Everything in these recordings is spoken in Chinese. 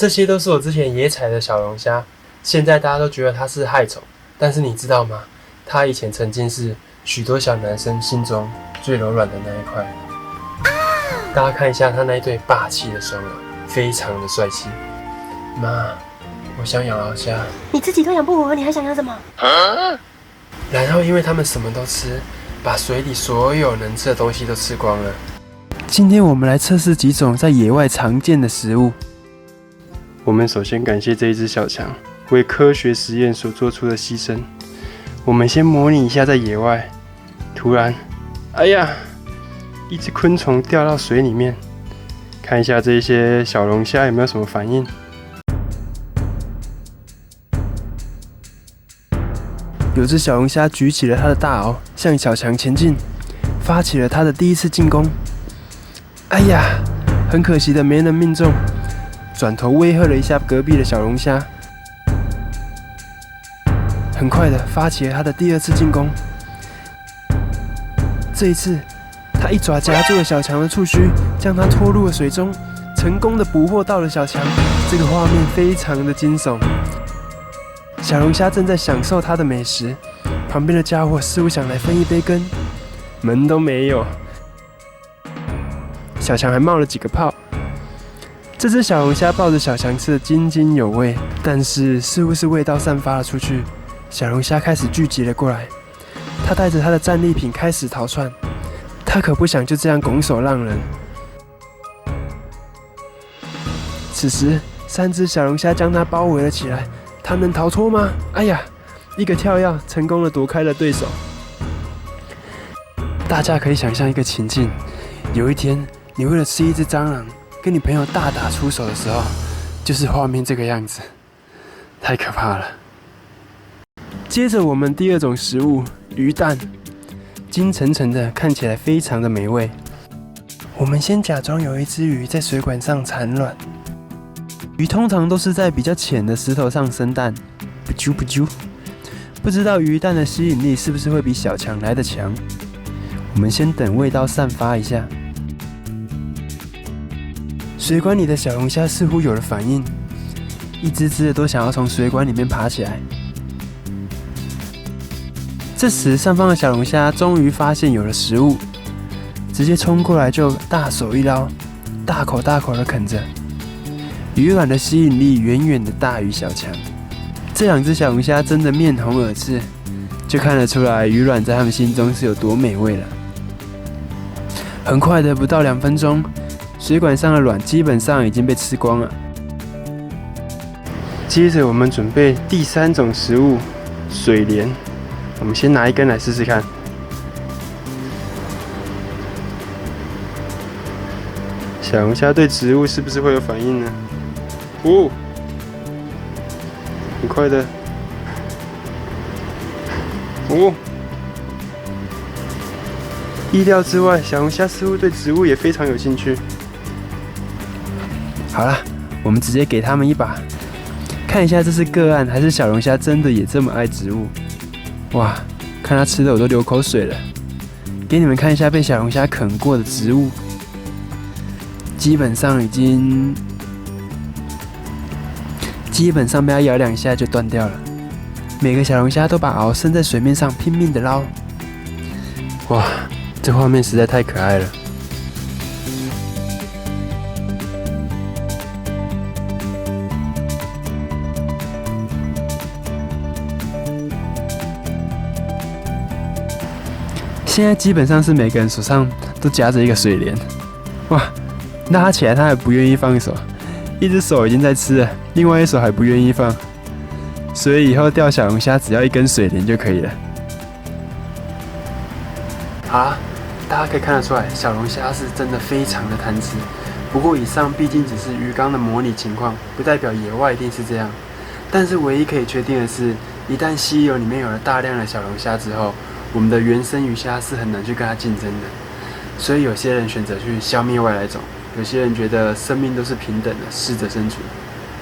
这些都是我之前野采的小龙虾，现在大家都觉得它是害虫，但是你知道吗？它以前曾经是许多小男生心中最柔软的那一块。大家看一下它那一对霸气的双耳，非常的帅气。妈，我想养鳌虾。你自己都养不活，你还想养什么？然后因为它们什么都吃，把水里所有能吃的东西都吃光了。今天我们来测试几种在野外常见的食物。我们首先感谢这一只小强为科学实验所做出的牺牲。我们先模拟一下在野外，突然，哎呀，一只昆虫掉到水里面，看一下这些小龙虾有没有什么反应。有只小龙虾举起了它的大螯，向小强前进，发起了它的第一次进攻。哎呀，很可惜的没能命中，转头威吓了一下隔壁的小龙虾，很快的发起了它的第二次进攻。这一次，它一爪夹住了小强的触须，将它拖入了水中，成功的捕获到了小强。这个画面非常的惊悚。小龙虾正在享受它的美食，旁边的家伙似乎想来分一杯羹，门都没有。小强还冒了几个泡。这只小龙虾抱着小强吃得津津有味，但是似乎是味道散发了出去，小龙虾开始聚集了过来。它带着它的战利品开始逃窜，它可不想就这样拱手让人。此时，3只小龙虾将它包围了起来。它能逃脱吗？哎呀，一个跳跃，成功的躲开了对手。大家可以想象一个情境：有一天，你为了吃一只蟑螂，跟你朋友大打出手的时候，就是画面这个样子，太可怕了。接着，我们第二种食物——鱼蛋，金沉沉的，看起来非常的美味。我们先假装有一只鱼在水管上产卵。鱼通常都是在比较浅的石头上生蛋，不啾不啾。不知道鱼蛋的吸引力是不是会比小强来得强？我们先等味道散发一下。水管里的小龙虾似乎有了反应，一只只的都想要从水管里面爬起来。这时，上方的小龙虾终于发现有了食物，直接冲过来就大手一捞，大口大口的啃着。鱼卵的吸引力远远的大于小强，这2只小龙虾真的面红耳赤，就看得出来鱼卵在他们心中是有多美味了。很快的，不到2分钟，水管上的卵基本上已经被吃光了。接着我们准备第3种食物——水莲。我们先拿一根来试试看。小龙虾对植物是不是会有反应呢？哦，很快的。哦，意料之外，小龙虾似乎对植物也非常有兴趣。好啦，我们直接给他们一把，看一下这是个案还是小龙虾真的也这么爱植物。哇，看它吃的我都流口水了。给你们看一下被小龙虾啃过的植物，基本上被它咬2下就断掉了。每个小龙虾都把螯伸在水面上拼命的捞。哇，这画面实在太可爱了。现在基本上是每个人手上都夹着一个水莲。哇，拉起来他还不愿意放手，一只手已经在吃了，另外一手还不愿意放，所以以后钓小龙虾只要1根水莲就可以了。好啦，大家可以看得出来，小龙虾是真的非常的贪吃。不过以上毕竟只是鱼缸的模拟情况，不代表野外一定是这样。但是唯一可以确定的是，一旦溪流里面有了大量的小龙虾之后，我们的原生鱼虾是很难去跟它竞争的。所以有些人选择去消灭外来种，有些人觉得生命都是平等的，适者生存。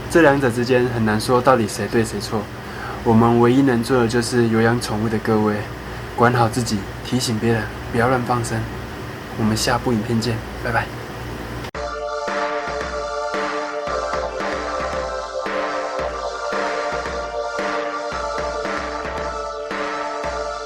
这2者之间很难说到底谁对谁错。我们唯一能做的就是有养宠物的各位，管好自己，提醒别人不要乱放生。我们下部影片见，拜拜。